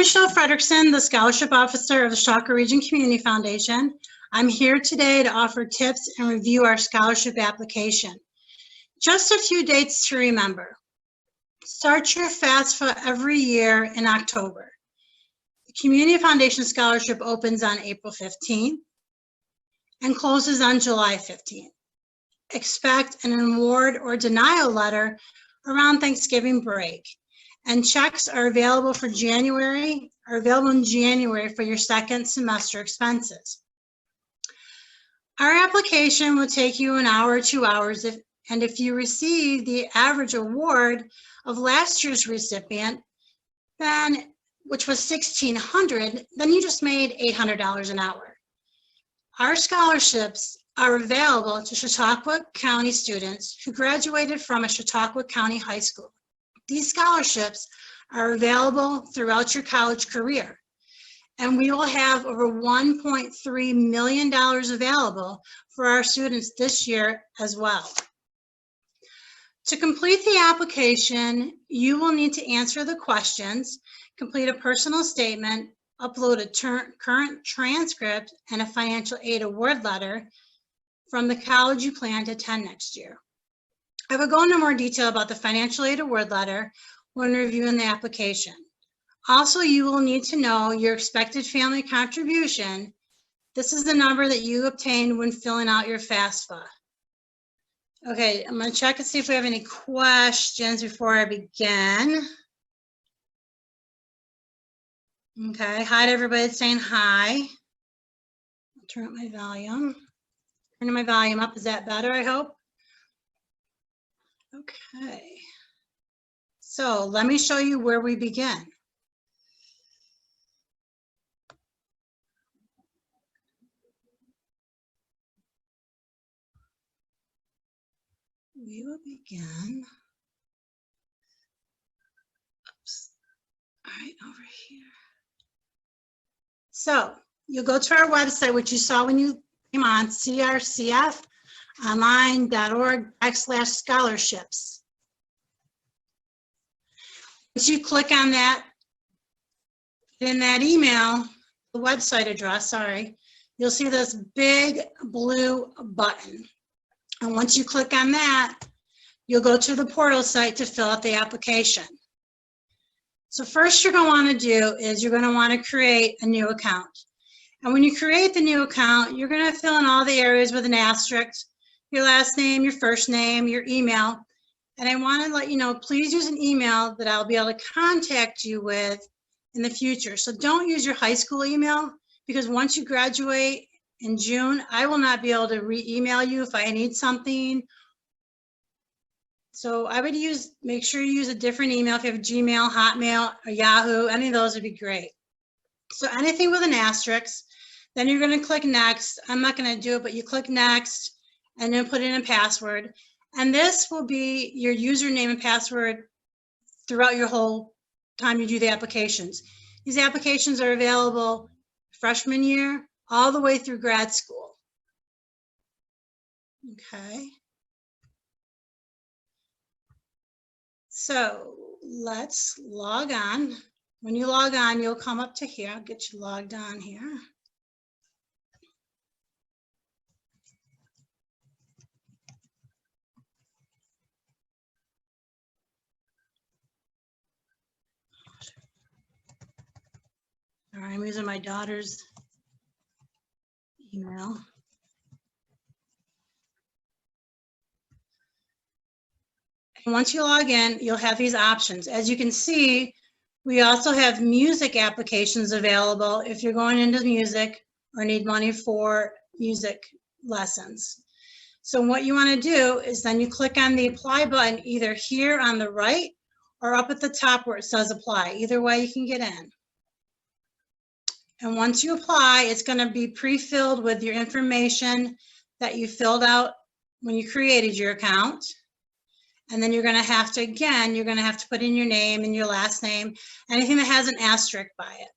Michelle Frederickson, the Scholarship Officer of the Chautauqua Region Community Foundation. I'm here today to offer tips and review our scholarship application. Just a few dates to remember. Start your FAFSA every year in October. The Community Foundation Scholarship opens on April 15th and closes on July 15th. Expect an award or denial letter around Thanksgiving break. And checks are available in January for your second semester expenses. Our application will take you an hour or 2 hours, and if you receive the average award of last year's recipient, then which was $1,600, then you just made $800 an hour. Our scholarships are available to Chautauqua County students who graduated from a Chautauqua County high school. These scholarships are available throughout your college career, and we will have over $1.3 million available for our students this year as well. To complete the application, you will need to answer the questions, complete a personal statement, upload a current transcript, and a financial aid award letter from the college you plan to attend next year. I will go into more detail about the financial aid award letter when reviewing the application. Also, you will need to know your expected family contribution. This is the number that you obtained when filling out your FAFSA. Okay, I'm going to check and see if we have any questions before I begin. Okay, hi to everybody saying hi. I'll turn up my volume. Turning my volume up, is that better, I hope? Okay, so let me show you where we begin. We will begin. Oops. All right, over here. So you'll go to our website, which you saw when you came on, CRCF. online.org/scholarships. Once you click on that, in that email, the website address, sorry, you'll see this big blue button. And once you click on that, you'll go to the portal site to fill out the application. So first you're going to want to do is you're going to want to create a new account. And when you create the new account, you're going to fill in all the areas with an asterisk, your last name, your first name, your email. And I want to let you know, please use an email that I'll be able to contact you with in the future. So don't use your high school email, because once you graduate in June, I will not be able to re-email you if I need something. So I would make sure you use a different email. If you have Gmail, Hotmail, or Yahoo, any of those would be great. So anything with an asterisk, then you're going to click next. I'm not going to do it, but you click next and then put in a password. And this will be your username and password throughout your whole time you do the applications. These applications are available freshman year all the way through grad school. Okay. So let's log on. When you log on, you'll come up to here. I'll get you logged on here. All right, I'm using my daughter's email. And once you log in, you'll have these options. As you can see, we also have music applications available if you're going into music or need money for music lessons. So what you want to do is then you click on the apply button either here on the right or up at the top where it says apply. Either way you can get in. And once you apply, it's going to be pre-filled with your information that you filled out when you created your account. And then you're going to have to, again, you're going to have to put in your name and your last name, anything that has an asterisk by it.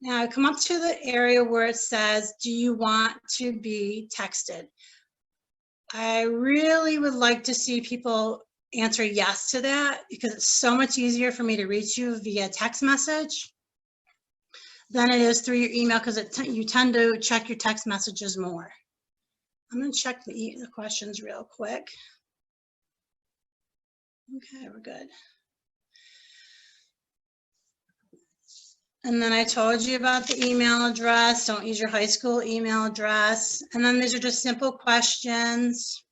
Now I come up to the area where it says, do you want to be texted? I really would like to see people answer yes to that, because it's so much easier for me to reach you via text message. than it is through your email, because you tend to check your text messages more. I'm going to check the questions real quick. Okay, we're good. And then I told you about the email address. Don't use your high school email address. And then these are just simple questions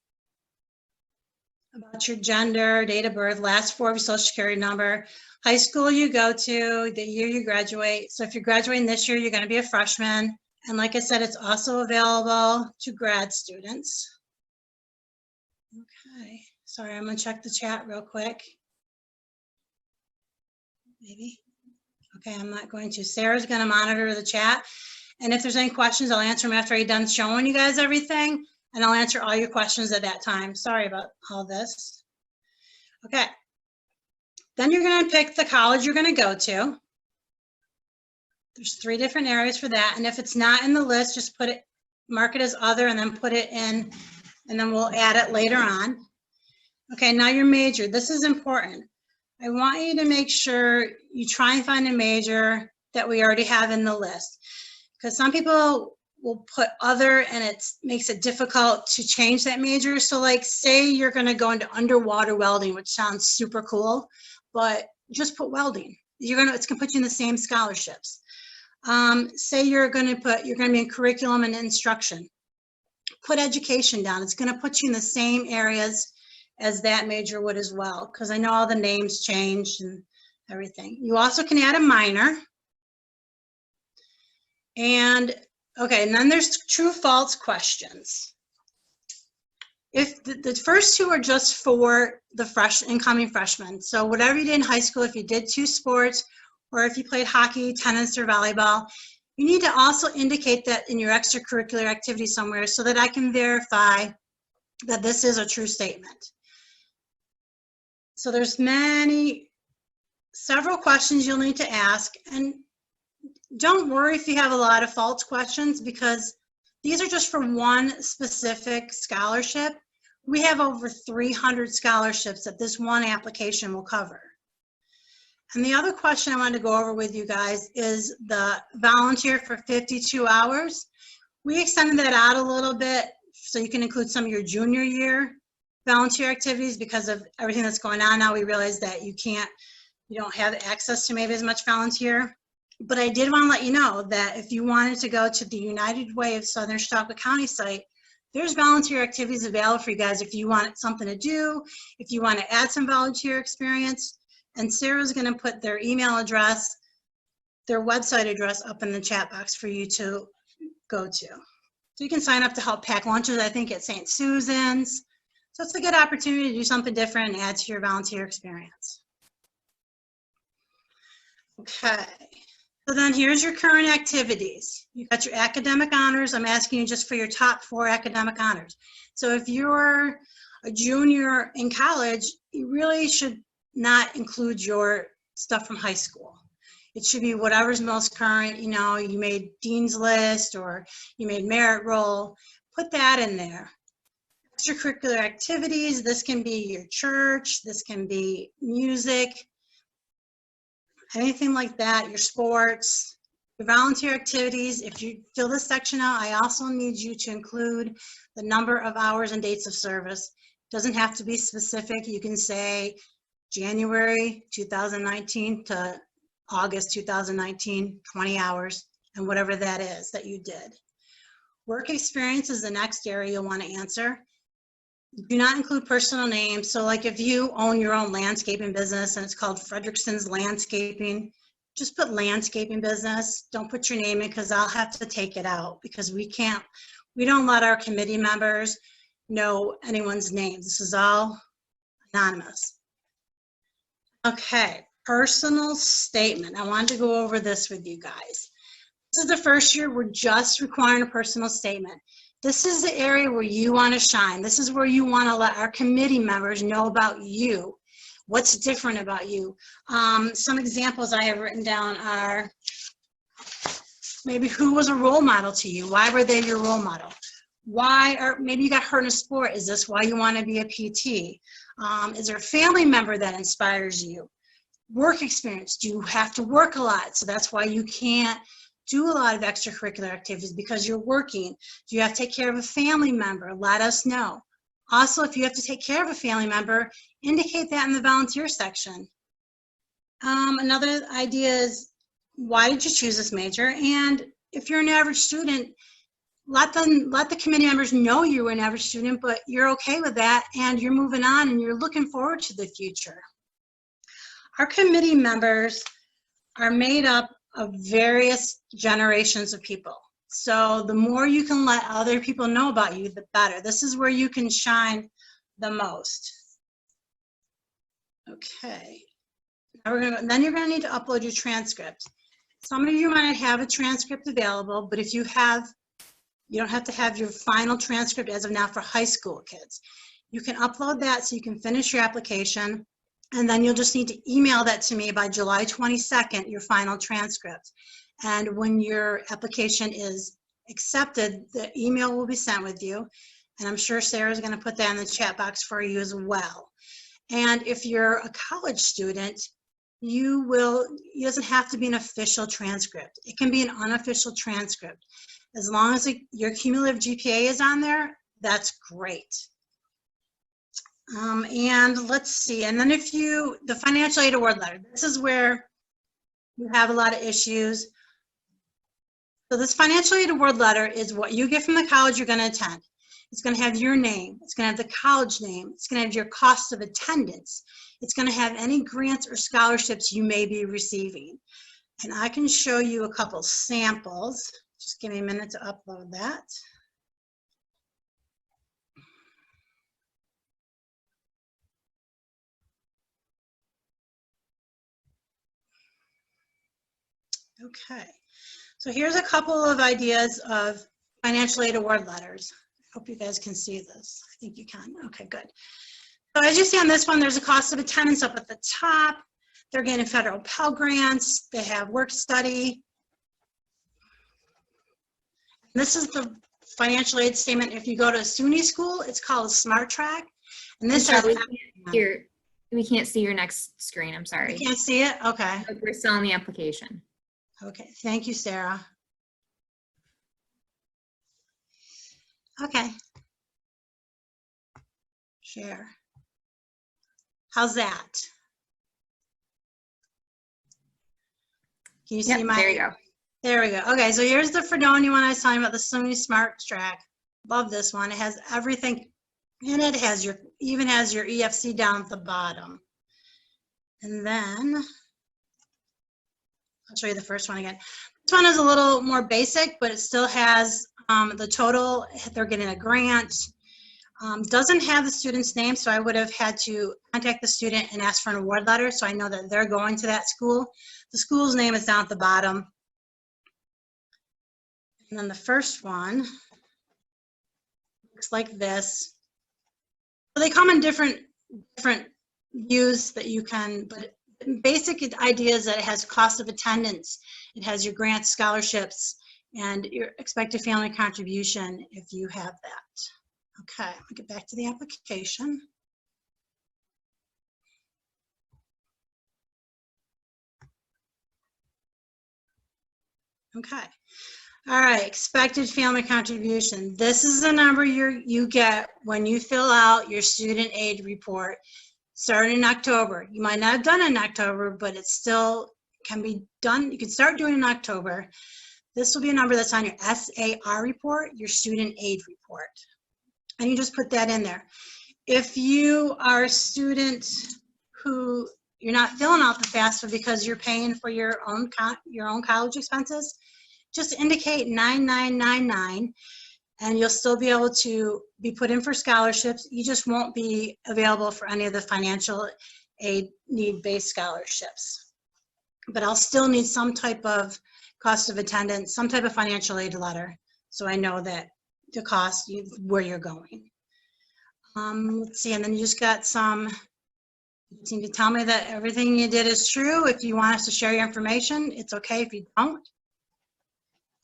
about your gender, date of birth, last four of your social security number, high school you go to, the year you graduate. So if you're graduating this year, you're going to be a freshman. And like I said, it's also available to grad students. Okay, sorry, I'm going to check the chat real quick. Maybe. Okay, I'm not going to. Sarah's going to monitor the chat. And if there's any questions, I'll answer them after I'm done showing you guys everything. And I'll answer all your questions at that time. Sorry about all this. Okay. Then you're going to pick the college you're going to go to. There's 3 different areas for that. And if it's not in the list, just put it, mark it as other, and then put it in, and then we'll add it later on. Okay, now your major. This is important. I want you to make sure you try and find a major that we already have in the list, because some people will put other and it makes it difficult to change that major. So like say you're going to go into underwater welding, which sounds super cool, but just put welding. It's going to put you in the same scholarships. Say you're going to be in curriculum and instruction. Put education down. It's going to put you in the same areas as that major would as well, because I know all the names changed and everything. You also can add a minor. And okay, and then there's true-false questions. If the first 2 are just for the incoming freshmen. So whatever you did in high school, if you did 2 sports, or if you played hockey, tennis, or volleyball, you need to also indicate that in your extracurricular activity somewhere so that I can verify that this is a true statement. So there's several questions you'll need to ask, and don't worry if you have a lot of false questions, because these are just for one specific scholarship. We have over 300 scholarships that this one application will cover. And the other question I wanted to go over with you guys is the volunteer for 52 hours. We extended that out a little bit so you can include some of your junior year volunteer activities, because of everything that's going on now. We realize that you don't have access to maybe as much volunteer. But I did want to let you know that if you wanted to go to the United Way of Southern Chautauqua County site, there's volunteer activities available for you guys if you want something to do, if you want to add some volunteer experience. And Sarah's going to put their email address, their website address up in the chat box for you to go to. So you can sign up to help pack lunches, I think, at St. Susan's. So it's a good opportunity to do something different and add to your volunteer experience. Okay. So then here's your current activities. You've got your academic honors. I'm asking you just for your top 4 academic honors. So if you're a junior in college, you really should not include your stuff from high school. It should be whatever's most current. You know, you made Dean's List or you made Merit Roll. Put that in there. Extracurricular activities. This can be your church. This can be music. Anything like that, your sports, your volunteer activities. If you fill this section out, I also need you to include the number of hours and dates of service. It doesn't have to be specific. You can say January 2019 to August 2019, 20 hours, and whatever that is that you did. Work experience is the next area you'll want to answer. Do not include personal names. So like if you own your own landscaping business and it's called Frederickson's Landscaping, just put landscaping business. Don't put your name in, because I'll have to take it out, because we don't let our committee members know anyone's name. This is all anonymous. Okay, personal statement. I wanted to go over this with you guys. This is the first year we're just requiring a personal statement. This is the area where you want to shine. This is where you want to let our committee members know about you, what's different about you. Some examples I have written down are maybe who was a role model to you? Why were they your role model? Why, or maybe you got hurt in a sport. Is this why you want to be a PT? Is there a family member that inspires you? Work experience. Do you have to work a lot? So that's why you can't do a lot of extracurricular activities because you're working? Do you have to take care of a family member? Let us know. Also, if you have to take care of a family member, indicate that in the volunteer section. Another idea is, why did you choose this major? And if you're an average student, let the committee members know you're an average student, but you're okay with that and you're moving on and you're looking forward to the future. Our committee members are made up of various generations of people. So the more you can let other people know about you, the better. This is where you can shine the most. Okay. Then you're going to need to upload your transcript. Some of you might have a transcript available, but if you don't have to have your final transcript as of now for high school kids. You can upload that so you can finish your application, and then you'll just need to email that to me by July 22nd, your final transcript. And when your application is accepted, the email will be sent with you, and I'm sure Sarah's going to put that in the chat box for you as well. And if you're a college student, it doesn't have to be an official transcript. It can be an unofficial transcript. As long as your cumulative GPA is on there, that's great. And let's see, and then the financial aid award letter, this is where we have a lot of issues. So this financial aid award letter is what you get from the college you're going to attend. It's going to have your name. It's going to have the college name. It's going to have your cost of attendance. It's going to have any grants or scholarships you may be receiving. And I can show you a couple samples. Just give me a minute to upload that. Okay, so here's a couple of ideas of financial aid award letters. I hope you guys can see this. I think you can. Okay, good. So as you see on this one, there's a cost of attendance up at the top. They're getting federal Pell Grants. They have work study. This is the financial aid statement. If you go to a SUNY school, it's called a Smart Track. And this says we can't see your next screen. I'm sorry. You can't see it? Okay. We're still on the application. Okay. Thank you, Sarah. Okay. Share. How's that? Can you see my? There you go. There we go. Okay, so here's the Fredonia one I was talking about, the SUNY Smart Track. Love this one. It has everything in it. It even has your EFC down at the bottom. And then I'll show you the first one again. This one is a little more basic, but it still has the total. They're getting a grant. Doesn't have the student's name, so I would have had to contact the student and ask for an award letter, so I know that they're going to that school. The school's name is down at the bottom. And then the first one looks like this. So they come in different views that you can, but basic idea is that it has cost of attendance, it has your grants, scholarships, and your expected family contribution if you have that. Okay, I'll get back to the application. Okay. All right, expected family contribution. This is the number you get when you fill out your student aid report starting in October. You might not have done it in October, but it still can be done. You can start doing it in October. This will be a number that's on your SAR report, your student aid report. And you just put that in there. If you are a student who you're not filling out the FAFSA because you're paying for your own college expenses, just indicate 9999 and you'll still be able to be put in for scholarships. You just won't be available for any of the financial aid need-based scholarships. But I'll still need some type of cost of attendance, some type of financial aid letter, so I know that the cost, where you're going. Let's see, and then you just got some, you just need to tell me that everything you did is true. If you want us to share your information, it's okay if you don't.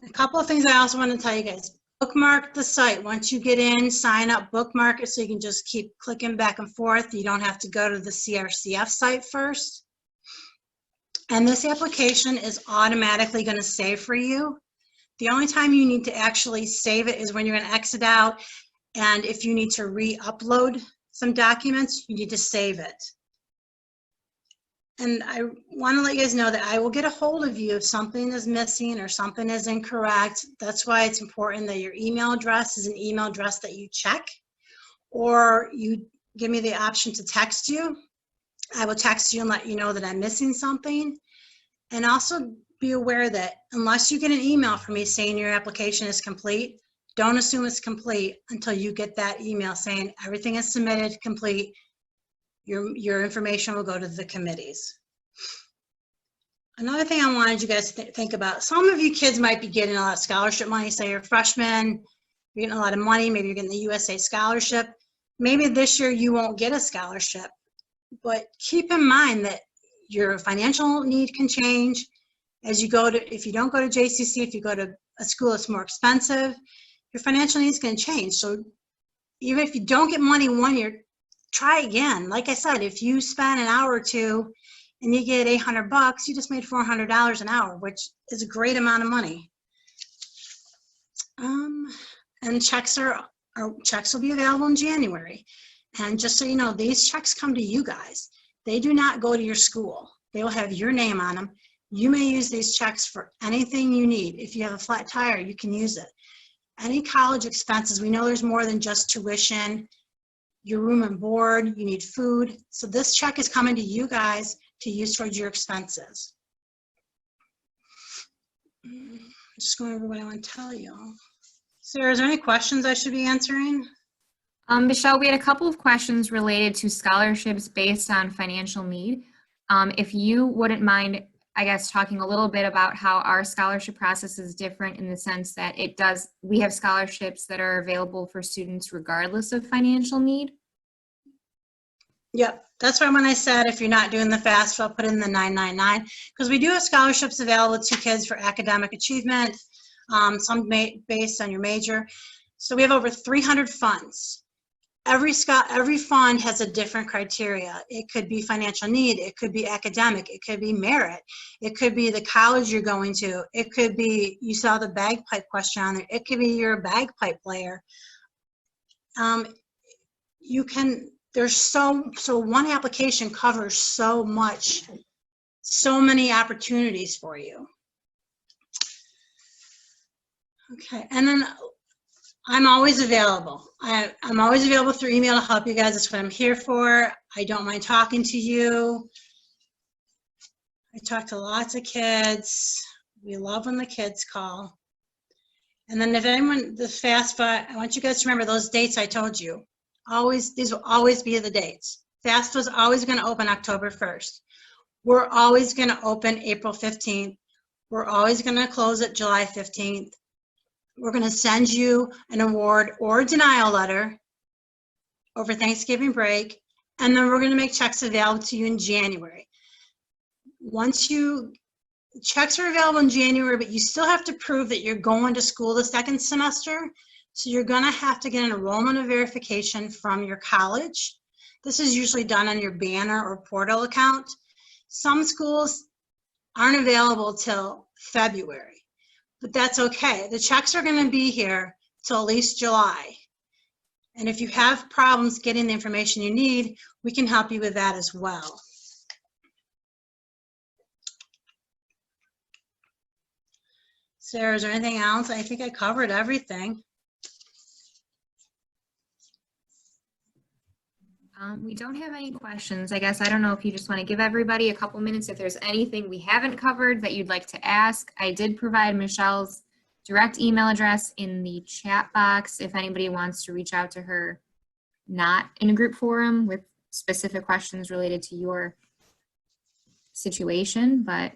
A couple of things I also want to tell you guys. Bookmark the site. Once you get in, sign up, bookmark it so you can just keep clicking back and forth. You don't have to go to the CRCF site first. And this application is automatically going to save for you. The only time you need to actually save it is when you're going to exit out, and if you need to re-upload some documents, you need to save it. And I want to let you guys know that I will get a hold of you if something is missing or something is incorrect. That's why it's important that your email address is an email address that you check, or you give me the option to text you. I will text you and let you know that I'm missing something. And also be aware that unless you get an email from me saying your application is complete, don't assume it's complete until you get that email saying everything is submitted, complete. Your information will go to the committees. Another thing I wanted you guys to think about, some of you kids might be getting a lot of scholarship money. Say you're a freshman, you're getting a lot of money, maybe you're getting the USA scholarship. Maybe this year you won't get a scholarship, but keep in mind that your financial need can change as you go to, if you don't go to JCC, if you go to a school that's more expensive, your financial needs can change. So even if you don't get money one year, try again. Like I said, if you spend an hour or two and you get $800, you just made $400 an hour, which is a great amount of money. And checks will be available in January. And just so you know, these checks come to you guys. They do not go to your school. They will have your name on them. You may use these checks for anything you need. If you have a flat tire, you can use it. Any college expenses, we know there's more than just tuition, your room and board, you need food. So this check is coming to you guys to use towards your expenses. I'm just going over what I want to tell you. Sarah, is there any questions I should be answering? Michelle, we had a couple of questions related to scholarships based on financial need. If you wouldn't mind, I guess, talking a little bit about how our scholarship process is different in the sense that we have scholarships that are available for students regardless of financial need. Yep, that's why when I said if you're not doing the FAFSA, I'll put in the 999, because we do have scholarships available to kids for academic achievement, some based on your major. So we have over 300 funds. Every fund has a different criteria. It could be financial need, it could be academic, it could be merit, it could be the college you're going to, it could be, you saw the bagpipe question on there, it could be you're a bagpipe player. There's so one application covers so much, so many opportunities for you. Okay, and then I'm always available. I'm always available through email to help you guys. That's what I'm here for. I don't mind talking to you. I talk to lots of kids. We love when the kids call. And then if anyone, the FAFSA, I want you guys to remember those dates I told you. These will always be the dates. FAFSA is always going to open October 1st. We're always going to open April 15th. We're always going to close it July 15th. We're going to send you an award or denial letter over Thanksgiving break, and then we're going to make checks available to you in January. Checks are available in January, but you still have to prove that you're going to school the second semester. So you're going to have to get an enrollment verification from your college. This is usually done on your Banner or Portal account. Some schools aren't available till February, but that's okay. The checks are going to be here till at least July. And if you have problems getting the information you need, we can help you with that as well. Sarah, is there anything else? I think I covered everything. We don't have any questions. I guess I don't know if you just want to give everybody a couple minutes if there's anything we haven't covered that you'd like to ask. I did provide Michelle's direct email address in the chat box if anybody wants to reach out to her, not in a group forum with specific questions related to your situation, but.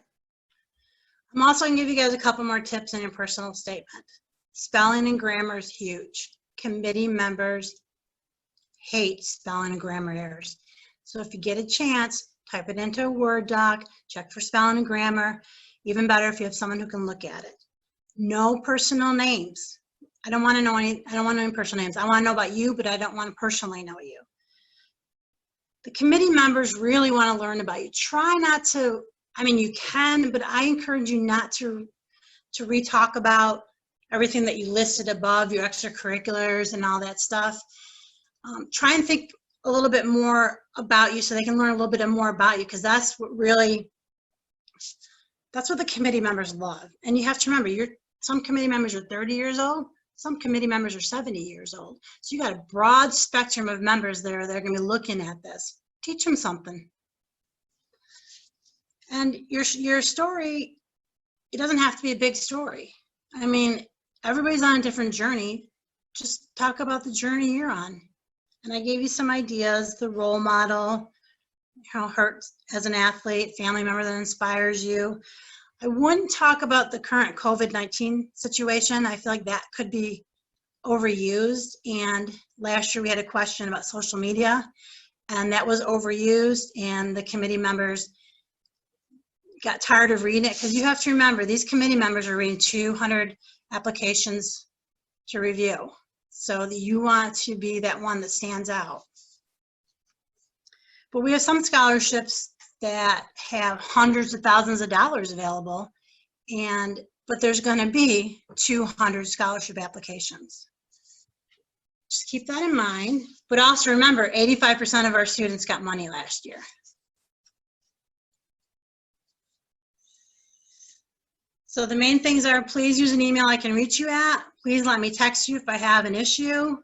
I'm also going to give you guys a couple more tips in your personal statement. Spelling and grammar is huge. Committee members hate spelling and grammar errors. So if you get a chance, type it into a Word doc, check for spelling and grammar. Even better if you have someone who can look at it. No personal names. I don't want to know any personal names. I want to know about you, but I don't want to personally know you. The committee members really want to learn about you. Try not to I mean, you can, but I encourage you not to re-talk about everything that you listed above, your extracurriculars and all that stuff. Try and think a little bit more about you so they can learn a little bit more about you, because that's what the committee members love. And you have to remember, some committee members are 30 years old, some committee members are 70 years old. So you got a broad spectrum of members there that are going to be looking at this. Teach them something. And your story, it doesn't have to be a big story. I mean, everybody's on a different journey. Just talk about the journey you're on. And I gave you some ideas, the role model, how hurt as an athlete, family member that inspires you. I wouldn't talk about the current COVID-19 situation. I feel like that could be overused. And last year we had a question about social media, and that was overused, and the committee members got tired of reading it, because you have to remember, these committee members are reading 200 applications to review. So you want to be that one that stands out. But we have some scholarships that have hundreds of thousands of dollars available, but there's going to be 200 scholarship applications. Just keep that in mind. But also remember, 85% of our students got money last year. So the main things are, please use an email I can reach you at. Please let me text you if I have an issue,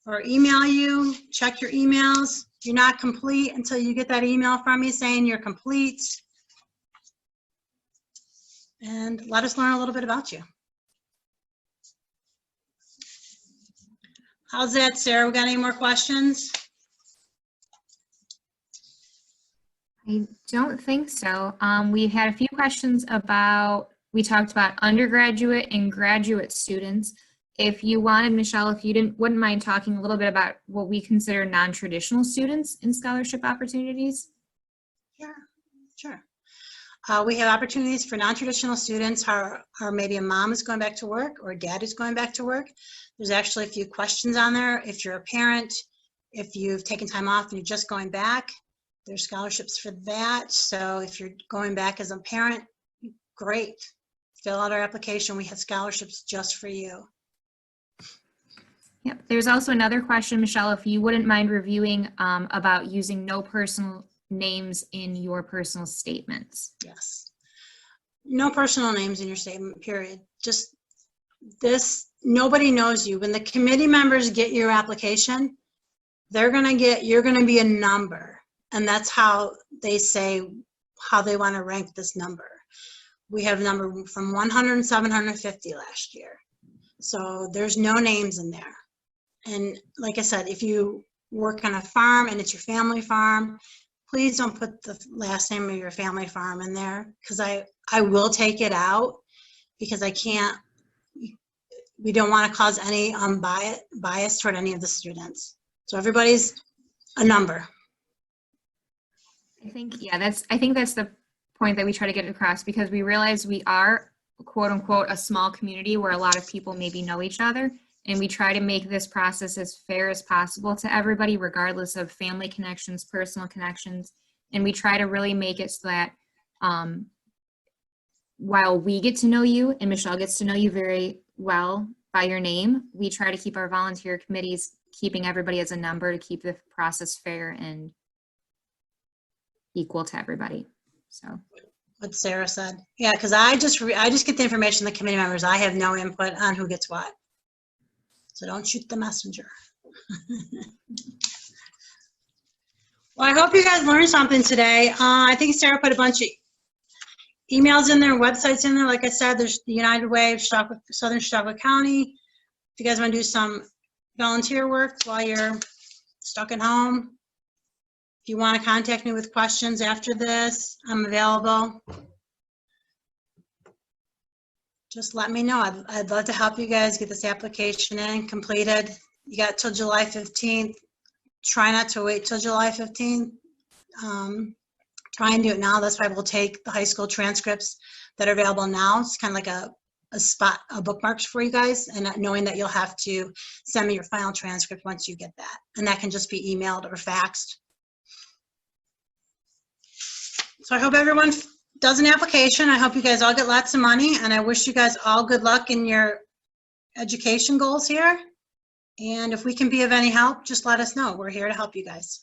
or email you. Check your emails. You're not complete until you get that email from me saying you're complete. And let us learn a little bit about you. How's that, Sarah? We got any more questions? I don't think so. We had a few questions about, we talked about undergraduate and graduate students. If you wanted, Michelle, if you wouldn't mind talking a little bit about what we consider non-traditional students in scholarship opportunities. Sure. We have opportunities for non-traditional students, or maybe a mom is going back to work or dad is going back to work. There's actually a few questions on there. If you're a parent, if you've taken time off and you're just going back, there's scholarships for that. So if you're going back as a parent, great. Fill out our application. We have scholarships just for you. Yep. There's also another question, Michelle, if you wouldn't mind reviewing about using no personal names in your personal statements. Yes. No personal names in your statement, period. Just this, nobody knows you. When the committee members get your application, you're going to be a number. And that's how they say how they want to rank this number. We have a number from 100 and 750 last year. So there's no names in there. And like I said, if you work on a farm and it's your family farm, please don't put the last name of your family farm in there, because I will take it out, because we don't want to cause any bias toward any of the students. So everybody's a number. I think that's the point that we try to get across, because we realize we are, quote unquote, a small community where a lot of people maybe know each other, and we try to make this process as fair as possible to everybody, regardless of family connections, personal connections. And we try to really make it so that while we get to know you and Michelle gets to know you very well by your name, we try to keep our volunteer committees keeping everybody as a number to keep the process fair and equal to everybody. So What Sarah said. Yeah, because I just get the information from the committee members. I have no input on who gets what. So don't shoot the messenger. Well, I hope you guys learned something today. I think Sarah put a bunch of emails in there, websites in there. Like I said, there's the United Way of Southern Chautauqua County. If you guys want to do some volunteer work while you're stuck at home, if you want to contact me with questions after this, I'm available. Just let me know. I'd love to help you guys get this application in, completed. You got till July 15th. Try not to wait till July 15th. Try and do it now. That's why we'll take the high school transcripts that are available now. It's kind of like a bookmarks for you guys, and knowing that you'll have to send me your final transcript once you get that. And that can just be emailed or faxed. So I hope everyone does an application. I hope you guys all get lots of money, and I wish you guys all good luck in your education goals here. And if we can be of any help, just let us know. We're here to help you guys.